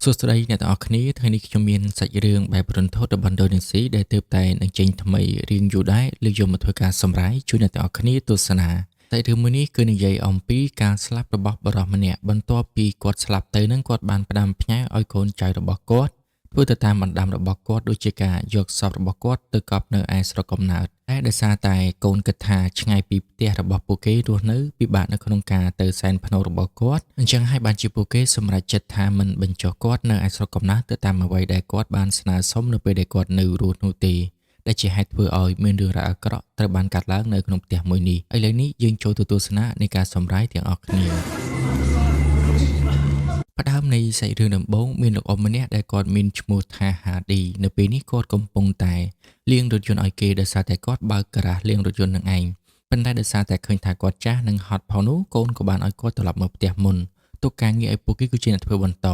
សួស្តីអ្នកទាំងអស់គ្នាថ្ងៃនេះខ្ញុំមានសាច់រឿងបែបរន្ធត់របស់ឥណ្ឌូនេស៊ីដែលទើបតែនឹងចេញថ្មីរៀងយូរដែរលើកយកមកធ្វើការសម្រាយជួយអ្នកទាំងអស់គ្នាទស្សនាតែរឿងមួយនេះគឺនិយាយអំពីការស្លាប់របស់បុរសម្នាក់បន្ទាប់ពីគាត់ស្លាប់ទៅនឹងគាត់បានផ្ដាំផ្ញើឲ្យកូនចៅរបស់គាត់ធ្វើទៅតាមបណ្ដាំរបស់គាត់ដូចជាការយកសពរបស់គាត់ទៅកប់នៅឯស្រុកកំណើតតែដោយសារតែកូនគិតថាឆ្ងាយពីផ្ទះរបស់ពួកគេរស់នៅពិបាកនៅក្នុងការទៅសែនភ្នូររបស់គាត់អញ្ចឹងហើយបានជាពួកគេសម្រេចចិត្តថាមិនបញ្ចុះគាត់នៅឯស្រុកកំណើតទៅតាមអ្វីដែលគាត់បានស្នើសុំនៅពេលដែលគាត់នៅរស់នោះទេដែលជាហេតុធ្វើឲ្យមានរឿងរ៉ាវអាក្រក់ត្រូវបានកាត់ឡើងនៅក្នុងផ្ទះមួយនេះឥឡូវនេះយើងចូលទៅទស្សនានៃការសម្រាយទាំងអស់គ្នាផ្ដើមនៃសាច់រឿងដំបូងមានលោកអ៊ំម្នាក់ដែលគាត់មានឈ្មោះថាហាឌីនៅពេលនេះគាត់កំពុងតែលាងរថយន្តឲ្យគេដោយសារតែគាត់បើកការ៉ាសលាងរថយន្តនឹងឯងប៉ុន្តែដោយសារតែឃើញថាគាត់ចាស់និងហត់ផងនោះកូនក៏បានឲ្យគាត់ត្រឡប់មកផ្ទះមុនទុកការងារឲ្យពួកគេគឺជាអ្នកធ្វើបន្ត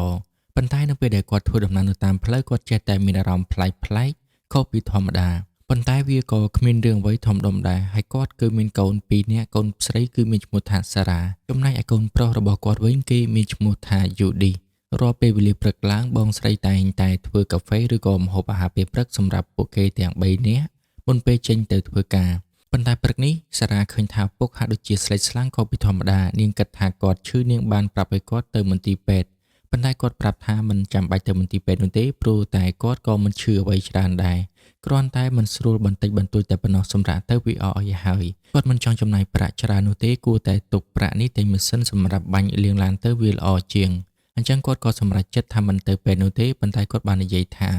ប៉ុន្តែនៅពេលដែលគាត់ធ្វើដំណើរនៅតាមផ្លូវគាត់ចេះតែមានអារម្មណ៍ប្លែកខុសពីធម្មតាប៉ុន្តែវាក៏គ្មានរឿងអ្វីធំដុំដែរហើយគាត់គឺមានកូន2នាក់កូនស្រីគឺមានឈ្មោះថាសារ៉ាចំណែកឯកូនប្រុសរបស់គាត់វិញគេមានឈ្មោះថាយូឌីរាល់ពេលវេលាព្រឹកឡើងបងស្រីតែងតែធ្វើកាហ្វេឬក៏ម្ហូបអាហារពេលព្រឹកសម្រាប់ពួកគេទាំង3នាក់មុនពេលចេញទៅធ្វើការប៉ុន្តែព្រឹកនេះសារ៉ាឃើញថាពុកហាក់ដូចជាស្លេកស្លាំងខុសពីធម្មតានាងគិតថាគាត់ឈឺនាងបានប្រាប់ឲ្យគាត់ទៅមន្ទីរពេទ្យប៉ុន្តែគាត់ប្រាប់ថាមិនចាំបាច់ទៅមន្ទីរពេទ្យនោះទេព្រោះតែគាត់ក៏មិនឈឺអ្វីច្រើនដែរគ្រាន់តែមិនស្រួលបន្តិចបន្តួចតែប៉ុណ្ណោះសម្រាប់ទៅវាអស់ឲ្យហើយគាត់មិនចង់ចំណាយប្រាក់ច្រើននោះទេគួរតែទុកប្រាក់នេះទិញម៉ាស៊ីនសម្រាប់បាញ់លាងឡានទៅវាល្អជាងអញ្ចឹងគាត់ក៏សម្រេចចិត្តថាមិនទៅពេទ្យនោះទេប៉ុន្តែគាត់បាននិយាយថា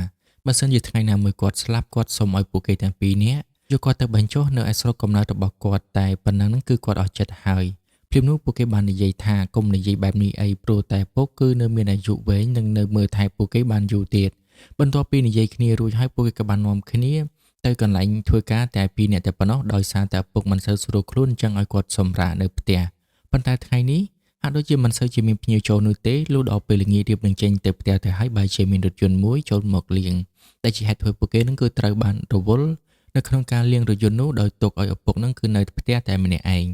បើសិនជាថ្ងៃណាមួយគាត់ស្លាប់គាត់សូមឲ្យពួកគេទាំងពីរនាក់យកគាត់ទៅបញ្ចុះនៅឯស្រុកកំណើតរបស់គាត់តែប៉ុណ្ណឹងគឺគាត់អស់ចិត្តហើយភ្លាមនោះពួកគេបាននិយាយថាកុំនិយាយបែបនេះអីព្រោះតែពុកគឺនៅមានអាយុវែងនិងនៅមើលថែពួកគេបានយូរទៀតបន្ទាប់ពីនិយាយគ្នារួចហើយពួកគេក៏បាននាំគ្នាទៅកន្លែងធ្វើការតែ2នាក់តែប៉ុណ្ណោះដោយសារតែពុកមិនសូវស្រួលខ្លួនអញ្ចឹងឲ្យគាត់សម្រាកនៅផ្ទះប៉ុន្តែថ្ងៃនេះហាក់ដូចជាមិនសូវជាមានភ្ញៀវចូលនោះទេលុះដល់ពេលល្ងាចរៀបនឹងចេញទៅផ្ទះទៅហើយបែរជាមានរថយន្តមួយចូលមកលាងតែជាហេតុធ្វើពួកគេនឹងគឺត្រូវបានរវល់នៅក្នុងការលាងរថយន្តនោះដោយទុកឲ្យឪពុកនឹងគឺនៅផ្ទះតែម្នាក់ឯង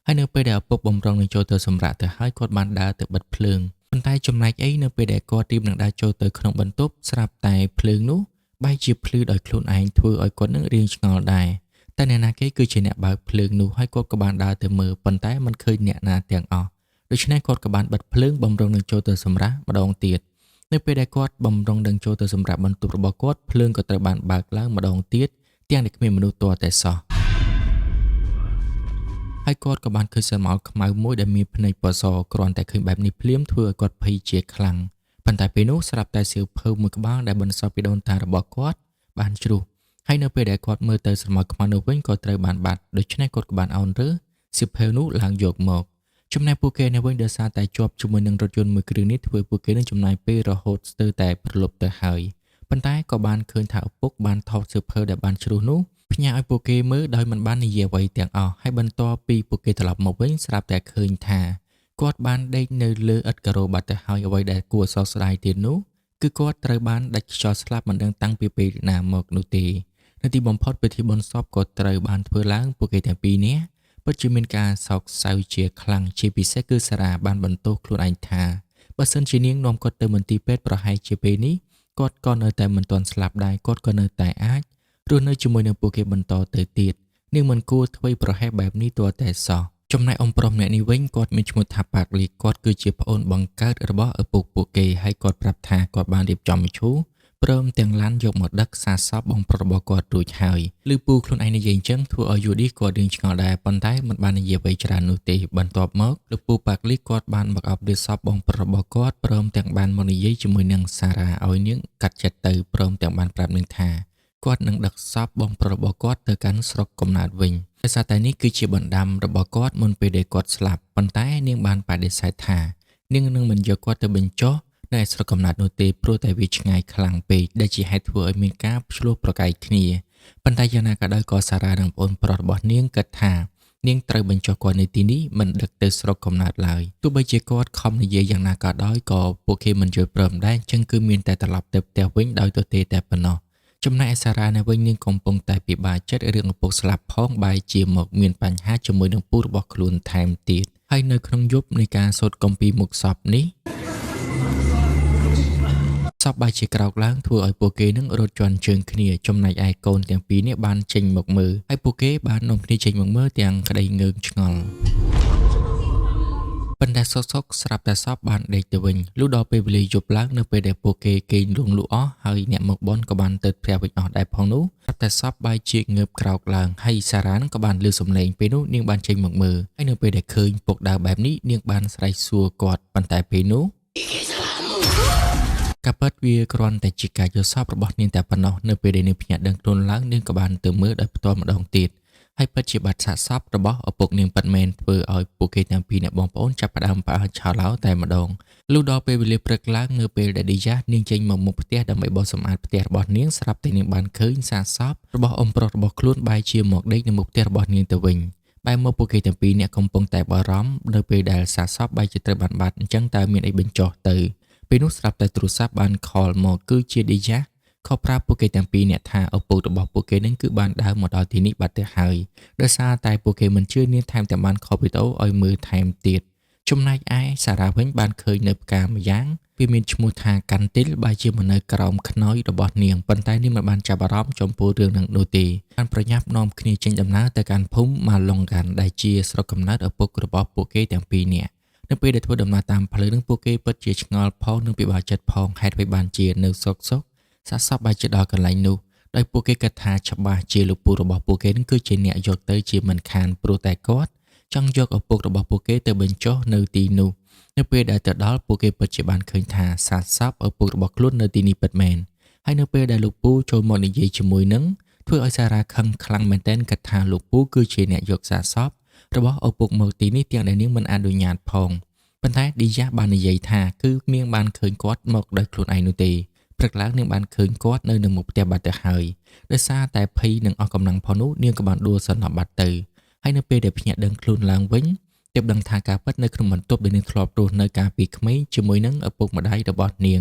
ហើយនៅពេលដែលឪពុកបំរុងនឹងចូលទៅសម្រាកទៅហើយគាត់បានដើរទៅបិទភ្លើងប៉ុន្តែចំណែកអីនៅពេលដែលគាត់រៀបនឹងដើរចូលទៅក្នុងបន្ទប់ស្រាប់តែភ្លើងនោះបែរជាភ្លឺដោយខ្លួនឯងធ្វើឲ្យគាត់នឹងរៀងឆ្ងល់ដែរតែអ្នកណាគេគឺជាអ្នកបើកភ្លើងនោះហើយគាត់ក៏បានដើរទៅមើលប៉ុន្តែមិនឃើញអ្នកណាទាំងអស់ដូច្នេះគាត់ក៏បានបិទភ្លើងបំរុងនឹងចូលទៅសម្រាកម្ដងទៀតនៅពេលដែលគាត់បំរុងនឹងចូលទៅសម្រាប់បន្ទប់របស់គាត់ភ្លើងក៏ត្រូវបានបើកឡើងម្ដងទៀតទាំងដែលគ្មានមនុស្សទាល់តែសោះហើយគាត់ក៏បានឃើញស្រមោលខ្មៅមួយដែលមានភ្នែកពណ៌សគ្រាន់តែឃើញបែបនេះភ្លាមធ្វើឲ្យគាត់ភ័យជាខ្លាំងប៉ុន្តែពេលនោះស្រាប់តែសៀវភៅមួយក្បាលដែលបន្សល់ពីដូនតារបស់គាត់បានជ្រុះហើយនៅពេលដែលគាត់មើលទៅស្រមោលខ្មៅនោះវិញក៏ត្រូវបានបាត់ដូច្នេះគាត់ក៏បានអោនរើសសៀវភៅនោះឡើងយកមកចំណែកពួកគេនៅវិញដោយសារតែជាប់ជាមួយនឹងរថយន្តមួយគ្រឿងនេះធ្វើពួកគេនឹងចំណាយពេលរហូតស្ទើរតែប្រលប់ទៅហើយប៉ុន្តែក៏បានឃើញថាឪពុកបានថតសៀវភៅដែលបានជ្រុះនោះផ្ញើឲ្យពួកគេមើលដោយមិនបាននិយាយអ្វីទាំងអស់ហើយបន្ទាប់ពីពួកគេត្រឡប់មកវិញស្រាប់តែឃើញថាគាត់បានដេកនៅលើឥដ្ឋការ៉ូបាត់ទៅហើយអ្វីដែលគួរសោកស្ដាយទៀតនោះគឺគាត់ត្រូវបានដាច់ខ្យល់ស្លាប់មិនដឹងតាំងពីពេលណាមកនោះទេនៅទីបំផុតពិធីបុណ្យសពក៏ត្រូវបានធ្វើឡើងពួកគេទាំងពីរនាក់ពិតជាមានការសោកសៅជាខ្លាំងជាពិសេសគឺសារ៉ាបានបន្ទោសខ្លួនឯងថាបើសិនជានាងនាំគាត់ទៅមន្ទីរពេទ្យប្រហែលជាពេលនេះគាត់ក៏នៅតែមិនទាន់ស្លាប់ដែរគាត់ក៏នៅតែអាចរស់នៅជាមួយនឹងពួកគេបន្តទៅទៀតនាងមិនគួរធ្វើប្រហែសបែបនេះទាល់តែសោះចំណែកអ៊ំប្រុសម្នាក់នេះវិញគាត់មានឈ្មោះថាប៉ាក់លីគាត់គឺជាប្អូនបង្កើតរបស់ឪពុកពួកគេហើយគាត់ប្រាប់ថាគាត់បានរៀបចំមឈូសព្រមទាំងឡានយកមកដឹកសារសពបងប្រុសរបស់គាត់រួចហើយឮពូខ្លួនឯងនិយាយអញ្ចឹងធ្វើឲ្យយូឌីគាត់រៀងឆ្ងល់ដែរប៉ុន្តែមិនបាននិយាយអ្វីច្រើននោះទេបន្ទាប់មកលោកពូប៉ាក់លីគាត់បានមកអបរៀបសពបងប្រុសរបស់គាត់ព្រមទាំងបានមកនិយាយជាមួយនឹងសារ៉ាឲ្យនាងកាត់ចិត្តទៅព្រមទាំងបានប្រាប់នាងថាគាត់នឹងដឹកសពបងប្រុសរបស់គាត់ទៅកាន់ស្រុកកំណើតវិញដោយសារតែនេះគឺជាបណ្ដាំរបស់គាត់មុនពេលដែលគាត់ស្លាប់ប៉ុន្តែនាងបានបដិសេធថានាងនឹងមិនយកគាត់ទៅបញ្ចុះ នៅស្រុកកំណើតនោះទេព្រោះតែវាឆ្ងាយខ្លាំងពេកដែលជាហេតុធ្វើឲ្យមានការឆ្លោះប្រកែកគ្នាប៉ុន្តែយ៉ាងណាក៏ដោយក៏សារ៉ានិងប្អូនប្រុសរបស់នាងគិតថានាងត្រូវបញ្ចុះគាត់នៅទីនេះមិនដឹកទៅស្រុកកំណើតឡើយទោះបីជាគាត់ខំនិយាយយ៉ាងណាក៏ដោយក៏ពួកគេមិនយល់ព្រមដែរអញ្ចឹងគឺមានតែត្រឡប់ទៅផ្ទះវិញដោយទទេតែប៉ុណ្ណោះចំណែកឯសារ៉ានៅវិញនាងកំពុងតែពិបាកចិត្តរឿងឪពុកស្លាប់ផងបែរជាមកមានបញ្ហាជាមួយនឹងពូរបស់ខ្លួនថែមទៀតហើយនៅក្នុងយប់នៃការសូត្រគម្ពីរមុខសពនេះសពបែរជាក្រោកឡើងធ្វើឲ្យពួកគេនឹងរត់ជន់ជើងគ្នាចំណែកឯកូនទាំងពីរនេះបានចេញមកមើលហើយពួកគេបាននាំគ្នាចេញមកមើលទាំងក្តីងើងឆ្ងល់ប៉ុន្តែសុកស្រាប់តែសពបានដេកទៅវិញលុះដល់ពេលវេលាយប់ឡើងនៅពេលដែលពួកគេគេងលង់លក់អស់ហើយអ្នកមកបនក៏បានទៅព្រះវិញអស់ដែរផងនោះស្រាប់តែសពបែរជាងើបក្រោកឡើងហើយសារ៉ានឹងក៏បានលឺសំឡេងពេលនោះនាងបានចេញមកមើលហើយនៅពេលដែលឃើញពុកដើរបែបនេះនាងបានស្រែកសួរគាត់ប៉ុន្តែពេលនោះការពិតវាគ្រាន់តែជាការយល់សប្តិរបស់នាងតែប៉ុណ្ណោះនៅពេលដែលនាងភ្ញាក់ដឹងខ្លួនឡើងនាងក៏បានទៅមើលដោយផ្ទាល់ម្ដងទៀតហើយពិតជាបាត់សាកសពរបស់ឪពុកនាងពិតមែនធ្វើឲ្យពួកគេទាំងពីរអ្នកបងប្អូនចាប់ផ្ដើមផ្អើលឆោឡោតែម្ដងលុះដល់ពេលវេលាព្រឹកឡើងនៅពេលដែលឌីយ៉ានាងចេញមកមុខផ្ទះដើម្បីបោសសម្អាតផ្ទះរបស់នាងស្រាប់តែនាងបានឃើញសាកសពរបស់អ៊ំប្រុសរបស់ខ្លួនបែរជាមកដេកនៅមុខផ្ទះរបស់នាងទៅវិញបែរមកពួកគេទាំងពីរអ្នកកំពុងតែបារម្ភនៅពេលដែលសាកសពបែរជាត្រូវបានបាត់អញ្ចឹងតើមានអីបញ្ចុះទៅពេលនោះស្រាប់តែទូរស័ព្ទបានខលមកគឺជាឌីយ៉ាខប្រាប់ពួកគេទាំងពីរអ្នកថាឪពុករបស់ពួកគេនឹងគឺបានដើរមកដល់ទីនេះបាត់ទៅហើយដោយសារតែពួកគេមិនជឿនាងថែមទាំងបានខលវីដេអូឲ្យមើលថែមទៀតចំណែកឯសារ៉ាវិញបានឃើញនៅផ្កាម្យ៉ាងវាមានឈ្មោះថាកាន់ទីលបែរជាមកនៅក្រោមខ្នើយរបស់នាងប៉ុន្តែនាងមិនបានចាប់អារម្មណ៍ចំពោះរឿងនឹងនោះទេបានប្រញាប់នាំគ្នាចេញដំណើរទៅកាន់ភូមិម៉ាឡុងកាន់ដែលជាស្រុកកំណើតឪពុករបស់ពួកគេទាំងពីរនាក់នៅពេលដែលធ្វើដំណើរតាមផ្លូវនឹងពួកគេពិតជាឆ្ងល់ផងនិងពិបាកចិត្តផងហេតុអ្វីបានជានៅសុកសាកសពបែរជាដល់កន្លែងនោះដោយពួកគេគិតថាច្បាស់ជាលោកពូរបស់ពួកគេនឹងគឺជាអ្នកយកទៅជាមិនខានព្រោះតែគាត់ចង់យកឪពុករបស់ពួកគេទៅបញ្ចុះនៅទីនោះនៅពេលដែលទៅដល់ពួកគេពិតជាបានឃើញថាសាកសពឪពុករបស់ខ្លួននៅទីនេះពិតមែនហើយនៅពេលដែលលោកពូចូលមកនិយាយជាមួយនឹងធ្វើឲ្យសារ៉ាខឹងខ្លាំងមែនទែនគិតថាលោកពូគឺជាអ្នកយកសាកសពរបស់ឪពុកមកទីនេះទាំងដែលនាងមិនអនុញ្ញាតផងប៉ុន្តែឌីយ៉ាបាននិយាយថាគឺនាងបានឃើញគាត់មកដោយខ្លួនឯងនោះទេព្រឹកឡើងនាងបានឃើញគាត់នៅមុខផ្ទះបាត់ទៅហើយដោយសារតែភ័យនិងអស់កម្លាំងផងនោះនាងក៏បានដួលសន្លប់បាត់ទៅហើយនៅពេលដែលភ្ញាក់ដឹងខ្លួនឡើងវិញទើបដឹងថាការពិតនៅក្នុងបន្ទប់ដែលនាងធ្លាប់រស់នៅកាលពីក្មេងជាមួយនឹងឪពុកម្ដាយរបស់នាង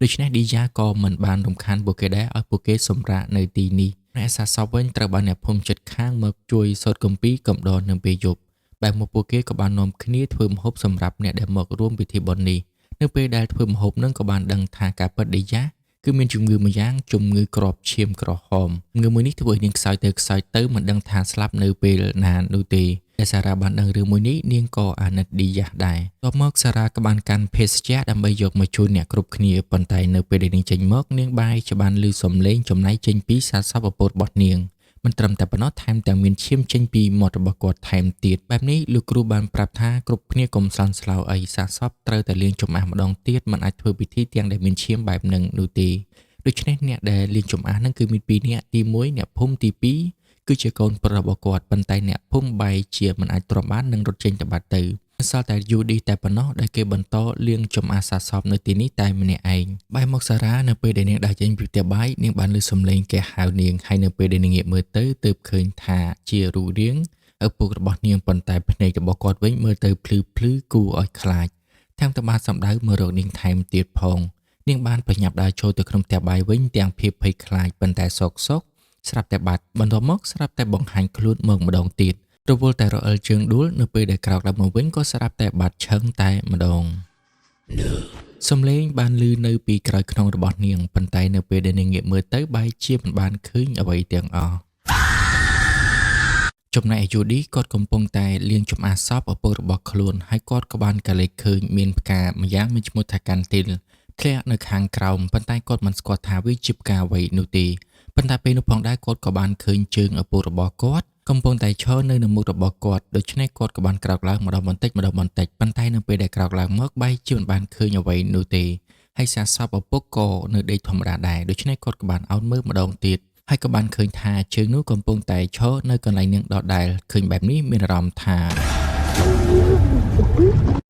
ដូច្នេះឌីយ៉ាក៏មិនបានរំខានពួកគេដែរឲ្យពួកគេសម្រាកនៅទីនេះអ្នកសាសវិញត្រូវបានអ្នកភូមិជិតខាងមកជួយសូត្រគម្ពីរកំដរនៅពេលយប់បែបមកពួកគេក៏បាននាំគ្នាធ្វើម្ហូបសម្រាប់អ្នកដែលមករួមពិធីបុណ្យនេះនៅពេលដែលធ្វើម្ហូបនឹងក៏បានដឹងថាការពិតឌីយ៉ាគឺមានជំងឺម្យ៉ាងជំងឺគ្រាប់ឈាមក្រហមជំងឺមួយនេះធ្វើឲ្យនាងខ្សោយទៅមិនដឹងថាស្លាប់នៅពេលណានោះទេតែសារ៉ាបានដឹងរឿងមួយនេះនាងក៏អាណិតឌីយ៉ាដែរតបមកសារ៉ាក៏បានកាន់ភេសជ្ជៈដើម្បីយកមកជូនអ្នកគ្រប់គ្នាប៉ុន្តែនៅពេលដែលនាងចេញមកនាងបែរជាបានឮសំឡេងចំណៃចេញពីសាកសពឪពុករបស់នាងមិនត្រឹមតែប៉ុណ្ណោះថែមទាំងមានឈាមចេញពីមាត់របស់គាត់ថែមទៀតបែបនេះលោកគ្រូបានប្រាប់ថាគ្រប់គ្នាកុំសន្ស្លោអីសាកសពត្រូវតែលាងចម្អះម្ដងទៀតមិនអាចធ្វើពិធីទាំងដែលមានឈាមបែបហ្នឹងនោះទេដូច្នេះអ្នកដែលលាងចម្អះហ្នឹងគឺមាន2នាក់ទី1អ្នកភូមិទី2គឺជាកូនប្រុសរបស់គាត់ប៉ុន្តែអ្នកភូមិបែរជាមិនអាចទ្រាំបាននឹងរត់ចេញទៅបាត់ទៅសល់តែយូឌីតែប៉ុណ្ណោះដែលគេបន្តលាងចម្អះសាកសពនៅទីនេះតែម្នាក់ឯងបែរមកសារ៉ានៅពេលដែលនាងដើរចេញពីផ្ទះបាយនាងបានឮសំឡេងគេហៅនាងហើយនៅពេលដែលនាងងាកមើលទៅទើបឃើញថាជារូបរាងឪពុករបស់នាងប៉ុន្តែភ្នែករបស់គាត់វិញមើលទៅភ្លឺគួរឲ្យខ្លាចថែមទាំងបានសម្ដៅមករកនាងថែមទៀតផងនាងបានប្រញាប់ដើរចូលទៅក្នុងផ្ទះបាយវិញទាំងភាពភ័យខ្លាចប៉ុន្តែសុកស្រាប់តែបាត់បន្ទាប់មកស្រាប់តែបង្ហាញខ្លួនមកម្ដងទៀតរវល់តែរអិលជើងដួលនៅពេលដែលក្រោកឡើងមកវិញក៏ស្រាប់តែបាត់ឈឹងតែម្ដងសំឡេងបានឮនៅពីក្រោយខ្នងរបស់នាងប៉ុន្តែនៅពេលដែលនាងងាកមើលទៅបែរជាមិនបានឃើញអ្វីទាំងអស់ចំណែកយូឌីគាត់កំពុងតែលាងចម្អះសពឪពុករបស់ខ្លួនហើយគាត់ក៏បានកលេចឃើញមានផ្កាម្យ៉ាងមានឈ្មោះថាកាន់ទីលធ្លាក់នៅខាងក្រោមប៉ុន្តែគាត់មិនស្គាល់ថាវាជាផ្កាអ្វីនោះទេប៉ុន្តែពេលនោះផងដែរគាត់ក៏បានឃើញជើងឪពុករបស់គាត់កំពុងតែឈរនៅមុខរបស់គាត់ដូច្នេះគាត់ក៏បានក្រោកឡើងម្ដងបន្តិចប៉ុន្តែនៅពេលដែលក្រោកឡើងមកបែរជាមិនបានឃើញអ្វីនោះទេហើយសាកសពឪពុកក៏នៅដេកធម្មតាដែរដូច្នេះគាត់ក៏បានអោនមើលម្ដងទៀតហើយក៏បានឃើញថាជើងនោះកំពុងតែឈរនៅកន្លែងនឹងដដែលឃើញបែបនេះមានអារម្មណ៍ថា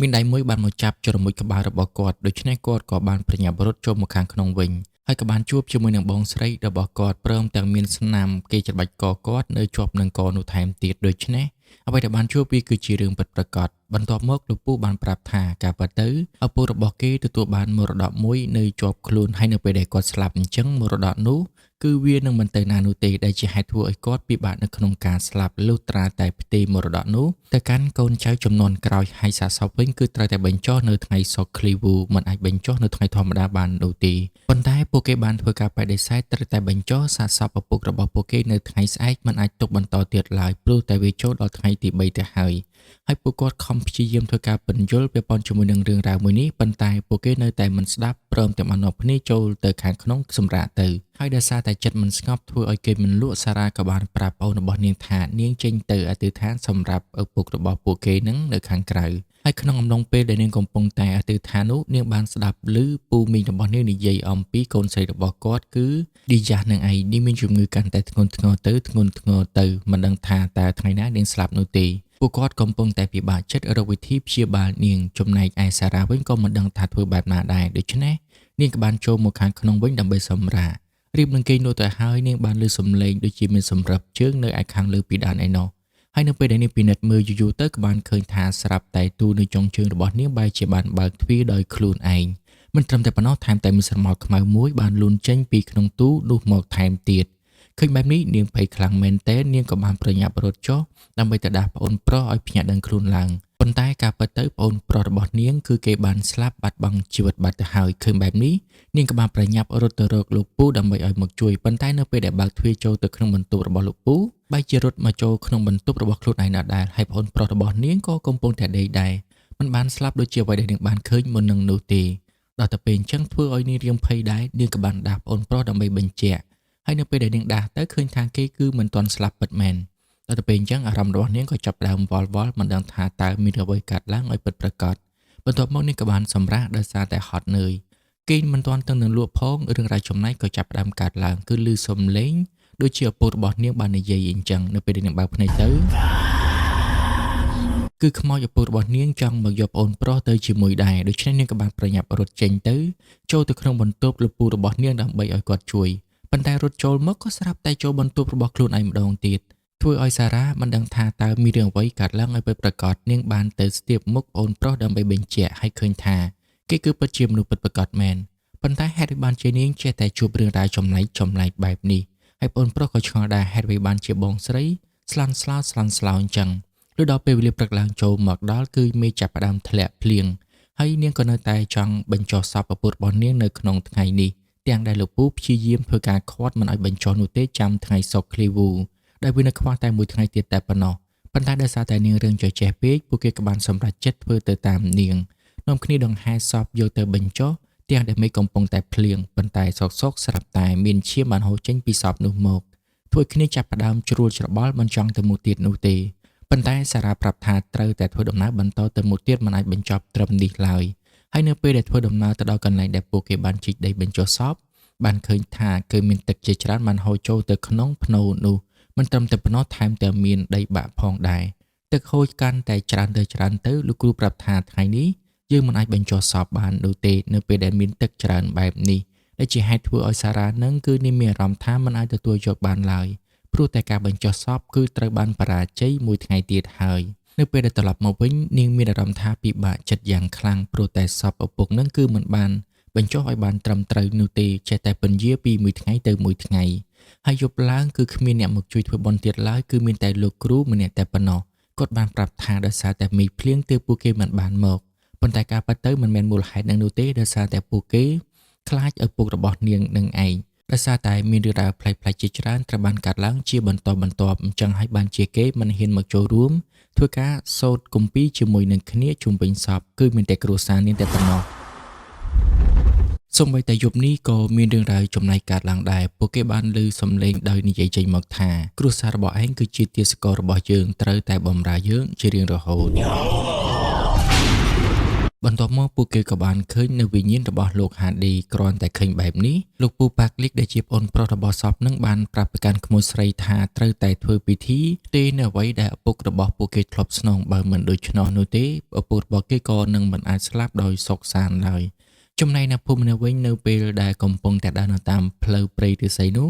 មានដៃមួយបានមកចាប់ជ្រមុជក្បាលរបស់គាត់ដូច្នេះគាត់ក៏បានប្រញាប់រត់ចូលមកខាងក្នុងវិញហើយក៏បានជួបជាមួយនឹងបងស្រីរបស់គាត់ព្រមទាំងមានស្នាមគេច្របាច់កគាត់នៅជាប់នឹងកនោះថែមទៀតដូច្នេះអ្វីដែលបានជួបវាគឺជារឿងពិតប្រាកដបន្ទាប់មកលោកពូបានប្រាប់ថាការពិតទៅឪពុករបស់គេទទួលបានមរតកមួយនៅជាប់ខ្លួនហើយនៅពេលដែលគាត់ស្លាប់អញ្ចឹងមរតកនោះគឺវានឹងមិនទៅណានោះទេដែលជាហេតុធ្វើឲ្យគាត់ពិបាកនៅក្នុងការស្លាប់លុះត្រាតែផ្ទេរមរតកនោះទៅកាន់កូនចៅចំនួនក្រោយហើយសាកសពវិញគឺត្រូវតែបញ្ចុះនៅថ្ងៃសុក្រឃ្លីវូមិនអាចបញ្ចុះនៅថ្ងៃធម្មតាបាននោះទេប៉ុន្តែពួកគេបានធ្វើការបដិសេធត្រូវតែបញ្ចុះសាកសពឪពុករបស់ពួកគេនៅថ្ងៃស្អែកមិនអាចទុកបន្តទៀតឡើយព្រោះតែវាចូលដល់ថ្ងៃទី3ទៅហើយពួកគាត់ខំព្យាយាមធ្វើការពន្យល់ពាក់ព័ន្ធជាមួយនឹងរឿងរ៉ាវមួយនេះប៉ុន្តែពួកគេនៅតែមិនស្ដាប់ព្រមទាំងបាននាំគ្នាចូលទៅខាងក្នុងសម្រាប់ទៅហើយដោយសារតែចិត្តមិនស្ងប់ធ្វើឲ្យគេមិនលក់សារ៉ាក៏បានប្រាប់ប្អូនរបស់នាងថានាងចេញទៅអធិដ្ឋានសម្រាប់ឪពុករបស់ពួកគេនឹងនៅខាងក្រៅហើយក្នុងអំឡុងពេលដែលនាងកំពុងតែអធិដ្ឋាននោះនាងបានស្ដាប់ឮពូមីងរបស់នាងនិយាយអំពីកូនស្រីរបស់គាត់គឺឌីយ៉ាស់នឹងឯងនាងមានជំងឺកាន់តែធ្ងន់ធ្ងរទៅមិនដឹងថាតើថ្ងៃណានាងស្លាប់នោះទេពួកគាត់កំពុងតែពិបាកចិត្តរកវិធីព្យាបាលនាងចំណែកឯសារ៉ាវិញក៏មិនដឹងថាធ្វើបែបណាដែរដូច្នេះនាងក៏បានចូលមកខាងក្នុងវិញដើម្បីសម្រាករៀបនឹងគេនោះទៅហើយនាងបានឮសំឡេងដូចជាមានសម្រាប់ជើងនៅឯខាងលើពីដានឯណោះហើយនៅពេលដែលនាងពិនិត្យមើលយូរទៅក៏បានឃើញថាស្រាប់តែទូនៅចុងជើងរបស់នាងបែរជាបានបើកទ្វារដោយខ្លួនឯងមិនត្រឹមតែប៉ុណ្ណោះថែមទាំងមានស្រមោលខ្មៅមួយបានលូនចេញពីក្នុងទូនោះមកថែមទៀតឃើញបែបនេះនាងភ័យខ្លាំងមែនទែននាងក៏បានប្រញាប់រត់ចុះដើម្បីទៅដាស់ប្អូនប្រុសឲ្យភ្ញាក់ដឹងខ្លួនឡើងប៉ុន្តែការពិតទៅប្អូនប្រុសរបស់នាងគឺគេបានស្លាប់បាត់បង់ជីវិតបាត់ទៅហើយឃើញបែបនេះនាងក៏បានប្រញាប់រត់ទៅរកលោកពូដើម្បីឲ្យមកជួយប៉ុន្តែនៅពេលដែលបើកទ្វារចូលទៅក្នុងបន្ទប់របស់លោកពូបែរជារត់មកចូលក្នុងបន្ទប់របស់ខ្លួនឯងដដែលហើយប្អូនប្រុសរបស់នាងក៏កំពុងតែដេកដែរមិនបានស្លាប់ដូចជាអ្វីដែលនាងបានឃើញមុននឹងនោះទេដល់តែពេលអញ្ចឹងធ្វើឲ្យនាងរៀងភ័យដែរនាងក៏បានដាស់ប្អូនប្រុសដើម្បីបញ្ជាក់ហើយនៅពេលដែលនាងដាស់ទៅឃើញថាគេគឺមិនទាន់ស្លាប់ពិតមែនដល់ទៅពេលអញ្ចឹងអារម្មណ៍របស់នាងក៏ចាប់ផ្ដើមវល់មិនដឹងថាតើមានអ្វីកើតឡើងឲ្យពិតប្រាកដបន្ទាប់មកនាងក៏បានសម្រាកដោយសារតែហត់នឿយគេមិនទាន់ទៅនឹងលក់ផងរឿងរ៉ាវចំណែកក៏ចាប់ផ្ដើមកើតឡើងគឺឮសំឡេងដូចជាឪពុករបស់នាងបាននិយាយអញ្ចឹងនៅពេលដែលនាងបើកភ្នែកទៅគឺខ្មោចឪពុករបស់នាងចង់មកយកប្អូនប្រុសទៅជាមួយដែរដូច្នេះនាងក៏បានប្រញាប់រត់ចេញទៅចូលទៅក្នុងបន្ទប់លោកពូរបស់នាងដើម្បីឲ្យគាត់ជួយប៉ុន្តែរត់ចូលមកក៏ស្រាប់តែចូលបន្ទប់របស់ខ្លួនឯងម្ដងទៀតធ្វើឲ្យសារ៉ាមិនដឹងថាតើមានរឿងអ្វីកើតឡើងឲ្យពិតប្រាកដនាងបានទៅស្ទាបមុខប្អូនប្រុសដើម្បីបញ្ជាក់ឲ្យឃើញថាគេគឺពិតជាមនុស្សពិតប្រាកដមែនប៉ុន្តែហេតុអ្វីបានជានាងចេះតែជួបរឿងរ៉ាវចម្លែកបែបនេះហើយប្អូនប្រុសក៏ឆ្ងល់ដែរហេតុអ្វីបានជាបងស្រីស្លន់ស្លោអញ្ចឹងលុះដល់ពេលវេលាព្រឹកឡើងចូលមកដល់គឺមេឃចាប់ផ្ដើមធ្លាក់ភ្លៀងហើយនាងក៏នៅតែចង់បញ្ចុះសពឪពុករបស់នាងនៅក្នុងថ្ងៃនេះទាំងដែលលោកពូព្យាយាមធ្វើការឃាត់មិនឲ្យបញ្ចុះនោះទេចាំថ្ងៃសុក្រឃ្លីវូដែលវានៅខ្វះតែមួយថ្ងៃទៀតតែប៉ុណ្ណោះប៉ុន្តែដោយសារតែនាងរឿងចចេះពេកពួកគេក៏បានសម្រេចចិត្តធ្វើទៅតាមនាងនាំគ្នាដង្ហែសពយកទៅបញ្ចុះទាំងដែលមេឃកំពុងតែភ្លៀងប៉ុន្តែសុកស្រាប់តែមានឈាមបានហូរចេញពីសពនោះមកធ្វើគ្នាចាប់ផ្ដើមជ្រួលច្របល់មិនចង់ទៅមុខទៀតនោះទេប៉ុន្តែសារ៉ាប្រាប់ថាត្រូវតែធ្វើដំណើរបន្តទៅមុខទៀតមិនអាចបញ្ចប់ត្រឹមនេះឡើយហើយនៅពេលដែលធ្វើដំណើរទៅដល់កន្លែងដែលពួកគេបានជីកដីបញ្ចុះសពបានឃើញថាគឺមានទឹកជាច្រើនបានហូរចូលទៅក្នុងភ្នូរនោះមិនត្រឹមតែប៉ុណ្ណោះថែមទាំងមានដីបាក់ផងដែរទឹកហូរកាន់តែច្រើនទៅលោកគ្រូប្រាប់ថាថ្ងៃនេះយើងមិនអាចបញ្ចុះសពបាននោះទេនៅពេលដែលមានទឹកច្រើនបែបនេះដែលជាហេតុធ្វើឲ្យសារ៉ានឹងគឺនាងមានអារម្មណ៍ថាមិនអាចទទួលយកបានឡើយព្រោះតែការបញ្ចុះសពគឺត្រូវបានបរាជ័យមួយថ្ងៃទៀតហើយនៅពេលដែលត្រឡប់មកវិញនាងមានអារម្មណ៍ថាពិបាកចិត្តយ៉ាងខ្លាំងព្រោះតែសពឪពុកនឹងគឺមិនបានបញ្ចុះឲ្យបានត្រឹមត្រូវនោះទេចេះតែពន្យាពីមួយថ្ងៃទៅមួយថ្ងៃហើយយប់ឡើងគឺគ្មានអ្នកមកជួយធ្វើបុណ្យទៀតឡើយគឺមានតែលោកគ្រូម្នាក់តែប៉ុណ្ណោះគាត់បានប្រាប់ថាដោយសារតែមេឃភ្លៀងទើបពួកគេមិនបានមកប៉ុន្តែការពិតទៅមិនមែនមូលហេតុនឹងនោះទេដោយសារតែពួកគេខ្លាចឪពុករបស់នាងនឹងឯងដោយសារតែមានរឿងរ៉ាវប្លែកៗជាច្រើនត្រូវបានកាត់ឡើងជាបន្តបន្ទាប់អញ្ចឹងហើយបានជាគេមិនហ៊ានមកចូលរួមធ្វើការសូត្រគម្ពីរជាមួយនឹងគ្នាជុំវិញសពគឺមានតែគ្រួសារនាងតែប៉ុណ្ណោះសូម្បីតែយប់នេះក៏មានរឿងរ៉ាវចំណែកកើតឡើងដែរពួកគេបានឮសំឡេងដោយនិយាយចេញមកថាគ្រួសាររបស់ឯងគឺជាទាសកររបស់យើងត្រូវតែបម្រើយើងជារៀងរហូត បន្ទាប់មកពួកគេក៏បានឃើញនៅវិញ្ញាណរបស់លោកហាឌីគ្រាន់តែឃើញបែបនេះលោកពូប៉ាក់លីកដែលជាប្អូនប្រុសរបស់សពនឹងបានប្រាប់ទៅកាន់ក្មួយស្រីថាត្រូវតែធ្វើពិធីទេនៅអ្វីដែលឪពុករបស់ពួកគេធ្លាប់ស្នងបើមិនដូច្នោះនោះទេឪពុករបស់គេក៏នឹងមិនអាចស្លាប់ដោយសុខសាន្តឡើយចំណែកនៅភូមិនៅវិញនៅពេលដែលកំពុងតែដើរនៅតាមផ្លូវព្រៃឫស្សីនោ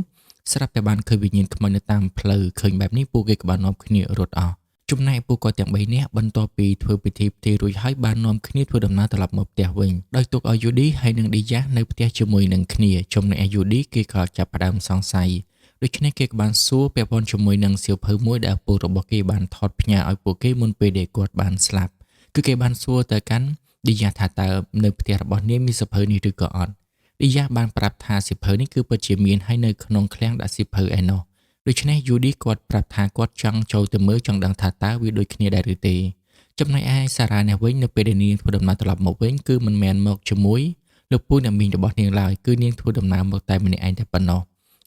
ះស្រាប់តែបានឃើញវិញ្ញាណខ្មោចនៅតាមផ្លូវឃើញបែបនេះពួកគេក៏បាននាំគ្នារត់អស់ចំណែកពួកគាត់ទាំង3នាក់បន្ទាប់ពីធ្វើពិធីផ្ទេររួចហើយបាននាំគ្នាធ្វើដំណើរត្រឡប់មកផ្ទះវិញដោយទុកឲ្យយូឌីហើយនិងឌីយ៉ានៅផ្ទះជាមួយនឹងគ្នាចំណែកយូឌីគេក៏ចាប់ផ្ដើមសង្ស័យដូច្នេះគេក៏បានសួរពាក់ព័ន្ធជាមួយនឹងសៀវភៅមួយដែលឪពុករបស់គេបានថតផ្ញើឲ្យពួកគេមុនពេលដែលគាត់បានស្លាប់គឺគេបានសួរទៅកាន់ឌីយ៉ាថាតើនៅផ្ទះរបស់នាងមានសៀវភៅនេះឬក៏អត់ឌីយ៉ាបានប្រាប់ថាសៀវភៅនេះគឺពិតជាមានហើយនៅក្នុងឃ្លាំងដាក់សៀវភៅឯណោះដូច្នេះយូឌីគាត់ប្រាប់ថាគាត់ចង់ចូលទៅមើលចង់ដឹងថាតើវាដូចគ្នាដែរឬទេចំណែកឯសារ៉ានេះវិញនៅពេលដែលនាងធ្វើដំណើរត្រឡប់មកវិញគឺមិនមែនមកជាមួយលោកពូអ្នកមីងរបស់នាងឡើយគឺនាងធ្វើដំណើរមកតែម្នាក់ឯងតែប៉ុណ្ណោះ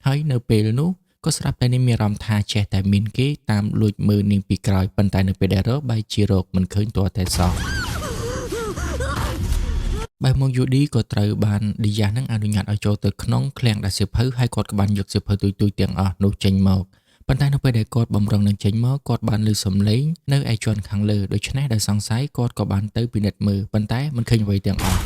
ហើយនៅពេលនោះក៏ស្រាប់តែនាងមានអារម្មណ៍ថាចេះតែមានគេតាមលួចមើលនាងពីក្រោយប៉ុន្តែនៅពេលដែលរកបែរជារកមិនឃើញទាល់តែសោះបែរមកយូឌីក៏ត្រូវបានឌីយ៉ានឹងអនុញ្ញាតឲ្យចូលទៅក្នុងឃ្លាំងដាក់សៀវភៅហើយគាត់ក៏បានយកសៀវភៅទូចៗទាំងអស់នោះចេញមកប៉ុន្តែនៅពេលដែលគាត់បំរុងនឹងចេញមកគាត់បានឮសំឡេងនៅឯជាន់ខាងលើដូច្នេះដោយសង្ស័យគាត់ក៏បានទៅពិនិត្យមើលប៉ុន្តែមិនឃើញអ្វីទាំងអស់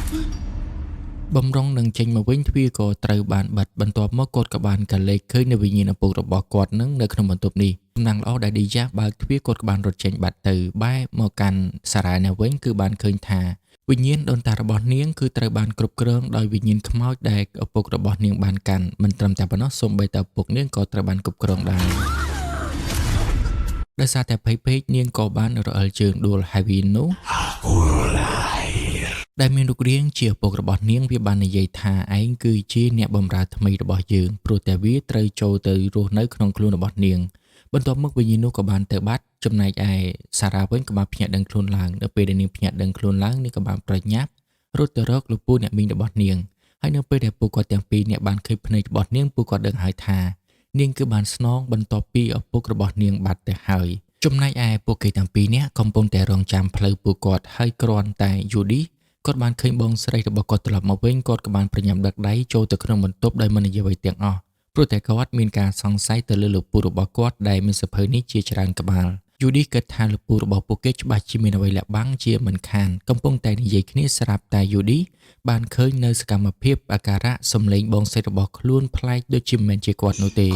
បំរុងនឹងចេញមកវិញទ្វារក៏ត្រូវបានបិទបន្ទាប់មកគាត់ក៏បានកលេចឃើញនៅវិញ្ញាណឪពុករបស់គាត់នឹងនៅក្នុងបន្ទប់នេះតំណាងល្អដែលឌីយ៉ាបើកទ្វារគាត់ក៏បានរត់ចេញបាត់ទៅបែរមកកាន់សារ៉ានេះវិញគឺបានឃើញថាវិញ្ញាណដូនតារបស់នាងគឺត្រូវបានគ្រប់គ្រងដោយវិញ្ញាណខ្មោចដែលឪពុករបស់នាងបានកាន់មិនត្រឹមតែប៉ុណ្ណោះសូម្បីតែឪពុកនាងក៏ត្រូវបានគ្រប់គ្រងដែរដោយសារតែភ័យពេកនាងក៏បានរអិលជើងដួលហើយវានោះដែលមានរូបរាងជាឪពុករបស់នាងវាបាននិយាយថាឯងគឺជាអ្នកបម្រើថ្មីរបស់យើងព្រោះតែវាត្រូវចូលទៅរស់នៅក្នុងខ្លួនរបស់នាងបន្ទាប់មកវិញ្ញាណនោះក៏បានទៅបាត់ចំណែកឯសារ៉ាវិញក៏បានភ្ញាក់ដឹងខ្លួនឡើងនៅពេលដែលនាងភ្ញាក់ដឹងខ្លួនឡើងនាងក៏បានប្រញាប់រត់ទៅរកលោកពូអ្នកមីងរបស់នាងហើយនៅពេលដែលពួកគាត់ទាំងពីរអ្នកបានឃើញភ្នែករបស់នាងពួកគាត់ដឹងហើយថានាងគឺបានស្នងបន្ទាប់ពីឪពុករបស់នាងបាត់ទៅហើយចំណែកឯពួកគេទាំងពីរអ្នកកំពុងតែរងចាំផ្លូវពួកគាត់ហើយគ្រាន់តែយូឌីគាត់បានឃើញបងស្រីរបស់គាត់ត្រឡប់មកវិញគាត់ក៏បានប្រញាប់ដឹកដៃចូលទៅក្នុងបន្ទប់ដោយមិននិយាយអ្វីទាំងអស់ព្រោះតែគាត់មានការសង្ស័យទៅលើលោកពូរបស់គាត់ដែលមានសភៅនេះជាច្រើនក្បាលយូឌីគិតថាលោកពូរបស់ពួកគេច្បាស់ជាមានអ្វីលាក់បាំងជាមិនខានកំពុងតែនិយាយគ្នាស្រាប់តែយូឌីបានឃើញនៅសកម្មភាពអាការៈសម្លេងបងស្រីរបស់ខ្លួនប្លែកដូចជាមិនមែនជាគាត់នោះទេ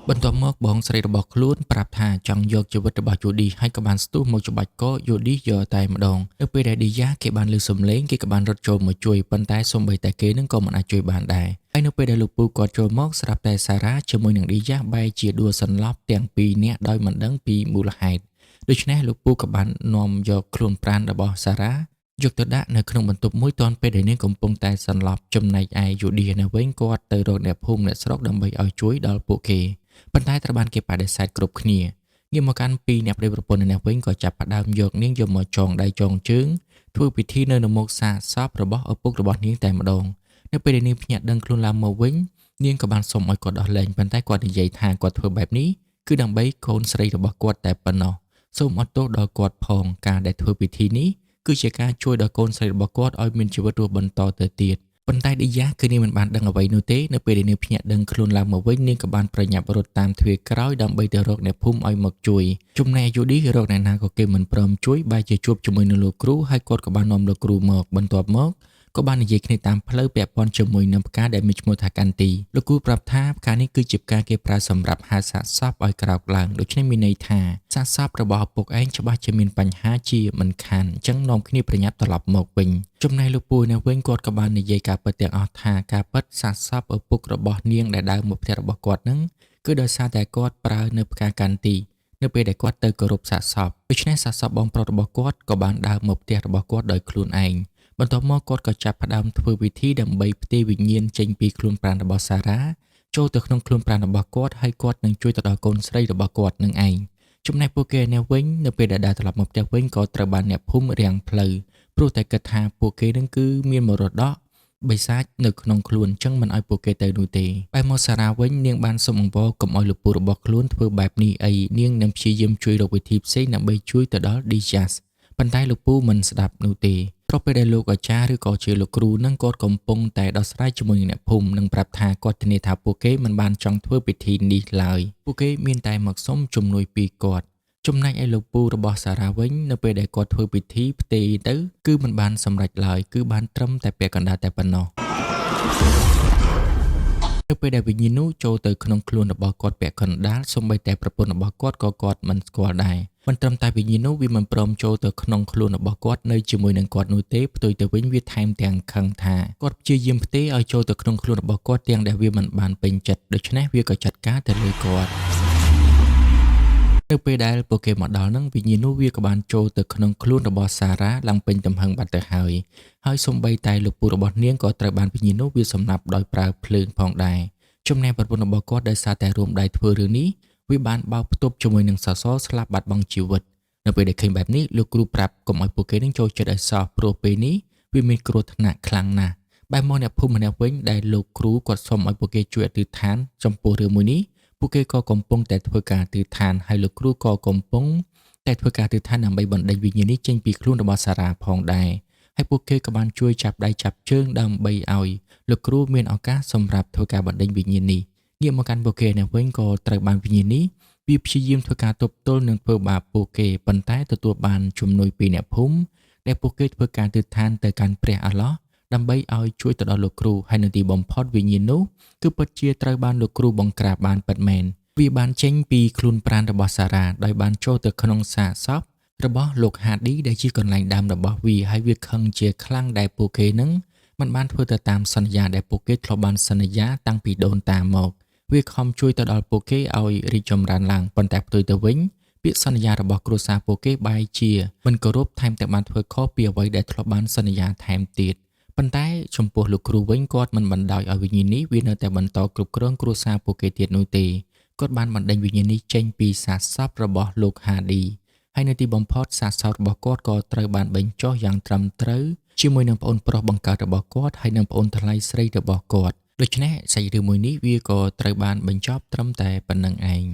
បន្ទាប់មកបងស្រីរបស់ខ្លួនប្រាប់ថាចង់យកជីវិតរបស់យូឌីហើយក៏បានស្ទុះមកច្បាច់កយូឌីយកតែម្ដងនៅពេលដែលឌីយ៉ាគេបានលើសំឡេងគេក៏បានរត់ចូលមកជួយប៉ុន្តែសូម្បីតែគេនឹងក៏មិនអាចជួយបានដែរហើយនៅពេលដែលលោកពូគាត់ចូលមកស្រាប់តែសារ៉ាជាមួយនឹងឌីយ៉ាបែរជាដួលសន្លប់ទាំងពីរនាក់ដោយមិនដឹងពីមូលហេតុដូច្នេះលោកពូក៏បាននាំយកខ្លួនប្រាណរបស់សារ៉ាយកទៅដាក់នៅក្នុងបន្ទប់មួយទាន់ពេលដែលនាងកំពុងតែសន្លប់ចំណែកឯយូឌីនៅវិញគាត់ទៅរកអ្នកភូមិអ្នកស្រុកដើម្បីឲ្យជួយដល់ពួកគេប៉ុន្តែត្រូវបានគេបដិសេធគ្រប់គ្នាងាកមកកាន់ពីអ្នកប្តីប្រពន្ធនៅវិញក៏ចាប់ផ្ដើមយកនាងយកមកចងដៃចងជើងធ្វើពិធីនៅមុខសាកសពរបស់ឪពុករបស់នាងតែម្ដងនៅពេលដែលនាងភ្ញាក់ដឹងខ្លួនឡើងមកវិញនាងក៏បានសុំឲ្យគាត់ដោះលែងប៉ុន្តែគាត់និយាយថាគាត់ធ្វើបែបនេះគឺដើម្បីកូនស្រីរបស់គាត់តែប៉ុណ្ណោះសូមអត់ទោសដល់គាត់ផងការដែលធ្វើពិធីនេះគឺជាការជួយដល់កូនស្រីរបស់គាត់ឲ្យមានជីវិតរស់បន្តទៅទៀតប៉ុន្តែឌីយ៉ាគឺនាងមិនបានដឹងអ្វីនោះទេនៅពេលដែលនាងភ្ញាក់ដឹងខ្លួនឡើងមកវិញនាងក៏បានប្រញាប់រត់តាមទ្វារក្រោយដើម្បីទៅរកអ្នកភូមិឲ្យមកជួយចំណែកយូឌីរកអ្នកណាក៏គេមិនព្រមជួយបែរជាជួបជាមួយនឹងលោកគ្រូហើយគាត់ក៏បាននាំលោកគ្រូមកបន្ទាប់មកក៏បាននិយាយគ្នាតាមផ្លូវពាក់ព័ន្ធជាមួយនឹងផ្កាដែលមានឈ្មោះថាកាន់ទីលោកគ្រូប្រាប់ថាផ្កានេះគឺជាផ្កាគេប្រើសម្រាប់ហៅសាកសពឲ្យក្រោកឡើងដូច្នេះមានន័យថាសាកសពរបស់ឪពុកឯងច្បាស់ជាមានបញ្ហាជាមិនខានអញ្ចឹងនាំគ្នាប្រញាប់ត្រឡប់មកវិញចំណែកលោកពូនៅវិញគាត់ក៏បាននិយាយការពិតទាំងអស់ថាការពិតសាកសពឪពុករបស់នាងដែលដើរមកផ្ទះរបស់គាត់នឹងគឺដោយសារតែគាត់ប្រើនៅផ្កាកាន់ទីនៅពេលដែលគាត់ទៅគោរពសាកសពដូច្នេះសាកសពបងប្រុសរបស់គាត់ក៏បានដើរមកផ្ទះរបស់គាត់ដោយខ្លួនឯងបន្ទាប់មកគាត់ក៏ចាប់ផ្ដើមធ្វើពិធីដើម្បីផ្ទេរវិញ្ញាណចេញពីខ្លួនប្រាណរបស់សារ៉ាចូលទៅក្នុងខ្លួនប្រាណរបស់គាត់ហើយគាត់នឹងជួយទៅដល់កូនស្រីរបស់គាត់នឹងឯងចំណែកពួកគេនៅវិញនៅពេលដែលដើរត្រឡប់មកផ្ទះវិញក៏ត្រូវបានអ្នកភូមិរាំងផ្លូវព្រោះតែគិតថាពួកគេនឹងគឺមានមរតកបិសាចនៅក្នុងខ្លួនអញ្ចឹងមិនឲ្យពួកគេទៅនោះទេបែរមកសារ៉ាវិញនាងបានសុំអង្វរកុំឲ្យលោកពូរបស់ខ្លួនធ្វើបែបនេះអីនាងនឹងព្យាយាមជួយរកវិធីផ្សេងដើម្បីជួយទៅដល់ឌីយ៉ាស ប៉ុន្តែលោកពូមិនស្ដាប់នោះទេព្រោះពេលដែលលោកអាចារ្យឬក៏ជាលោកគ្រូនឹងគាត់កំពុងតែដោះស្រាយជាមួយនឹងអ្នកភូមិនិងប្រាប់ថាគាត់ធានាថាពួកគេមិនបានចង់ធ្វើពិធីនេះឡើយពួកគេមានតែមកសុំជំនួយពីគាត់ចំណែកឯលោកពូរបស់សារ៉ាវិញនៅពេលដែលគាត់ធ្វើពិធីផ្ទេរទៅគឺមិនបានសម្រេចឡើយគឺបានត្រឹមតែពាក់កណ្ដាលតែប៉ុណ្ណោះនៅពេលដែលវិញ្ញាណនោះចូលទៅក្នុងខ្លួនរបស់គាត់ពាក់កណ្ដាលសូម្បីតែប្រពន្ធរបស់គាត់ក៏គាត់មិនស្គាល់ដែរមិនត្រឹមតែវិញ្ញាណនោះវាមិនព្រមចូលទៅក្នុងខ្លួនរបស់គាត់នៅជាមួយនឹងគាត់នោះទេផ្ទុយទៅវិញវាថែមទាំងខឹងថាគាត់ព្យាយាមផ្ទេរឲ្យចូលទៅក្នុងខ្លួនរបស់គាត់ទាំងដែលវាមិនបានពេញចិត្តដូច្នេះវាក៏ចាត់ការទៅលើគាត់នៅពេលដែលពួកគេមកដល់នឹងវិញ្ញាណនោះវាក៏បានចូលទៅក្នុងខ្លួនរបស់សារ៉ាឡើងពេញទំហឹងបាត់ទៅហើយសូម្បីតែលោកពូរបស់នាងក៏ត្រូវបានវិញ្ញាណនោះវាសម្លាប់ដោយប្រើភ្លើងផងដែរចំណែកប្រពន្ធរបស់គាត់ដោយសារតែរួមដៃធ្វើរឿងនេះវាបានបោកផ្ទប់ជាមួយនឹងសសរស្លាប់បាត់បង់ជីវិតនៅពេលដែលឃើញបែបនេះលោកគ្រូប្រាប់កុំឲ្យពួកគេនឹងចូលចិត្តឲ្យសោះព្រោះពេលនេះវាមានគ្រោះថ្នាក់ខ្លាំងណាស់បែរមកអ្នកភូមិម្នាក់វិញដែលលោកគ្រូគាត់សុំឲ្យពួកគេជួយអធិដ្ឋានចំពោះរឿងមួយនេះពួកគេក៏កំពុងតែធ្វើការអធិដ្ឋានហើយលោកគ្រូក៏កំពុងតែធ្វើការអធិដ្ឋានដើម្បីបណ្ដេញវិញ្ញាណនេះចេញពីខ្លួនរបស់សារ៉ាផងដែរហើយពួកគេក៏បានជួយចាប់ដៃចាប់ជើងដើម្បីឲ្យលោកគ្រូមានឱកាសសម្រាប់ធ្វើការបណ្ដេញវិញ្ញាណនេះងាកមកកាន់ពួកគេអ្នកវិញក៏ត្រូវបានវិញ្ញាណនេះវាព្យាយាមធ្វើការទប់ទល់នឹងធ្វើបាបពួកគេប៉ុន្តែទទួលបានជំនួយពីអ្នកភូមិដែលពួកគេធ្វើការទិដ្ឋានទៅកាន់ព្រះអាឡោះដើម្បីឲ្យជួយទៅដល់លោកគ្រូហើយនៅទីបំផុតវិញ្ញាណនោះគឺពិតជាត្រូវបានលោកគ្រូបង្ក្រាបបានពិតមែនវាបានចេញពីខ្លួនប្រាណរបស់សារ៉ាដោយបានចូលទៅក្នុងសាកសពរបស់លោកហាឌីដែលជាកន្លែងដើមរបស់វាហើយវាខឹងជាខ្លាំងដែលពួកគេនឹងមិនបានធ្វើទៅតាមសន្យាដែលពួកគេធ្លាប់បានសន្យាតាំងពីដូនតាមកវាខំជួយទៅដល់ពួកគេឲ្យរីកចម្រើនឡើងប៉ុន្តែផ្ទុយទៅវិញពាក្យសន្យារបស់គ្រួសារពួកគេបែរជាមិនគោរពថែមទាំងបានធ្វើខុសពីអ្វីដែលធ្លាប់បានសន្យាថែមទៀតប៉ុន្តែចំពោះលោកគ្រូវិញគាត់មិនបណ្ដោយឲ្យវិញ្ញាណនេះវានៅតែបន្តគ្រប់គ្រងគ្រួសារពួកគេទៀតនោះទេគាត់បានបណ្ដេញវិញ្ញាណនេះចេញពីសាកសពរបស់លោកហាឌីហើយនៅទីបំផុតសាកសពរបស់គាត់ក៏ត្រូវបានបញ្ចុះយ៉ាងត្រឹមត្រូវជាមួយនឹងប្អូនប្រុសបង្កើតរបស់គាត់ហើយនឹងប្អូនថ្លៃស្រីរបស់គាត់ដូច្នេះសាច់រឿងមួយនេះវាក៏ត្រូវបានបញ្ចប់ត្រឹមតែប៉ុណ្្នឹងឯង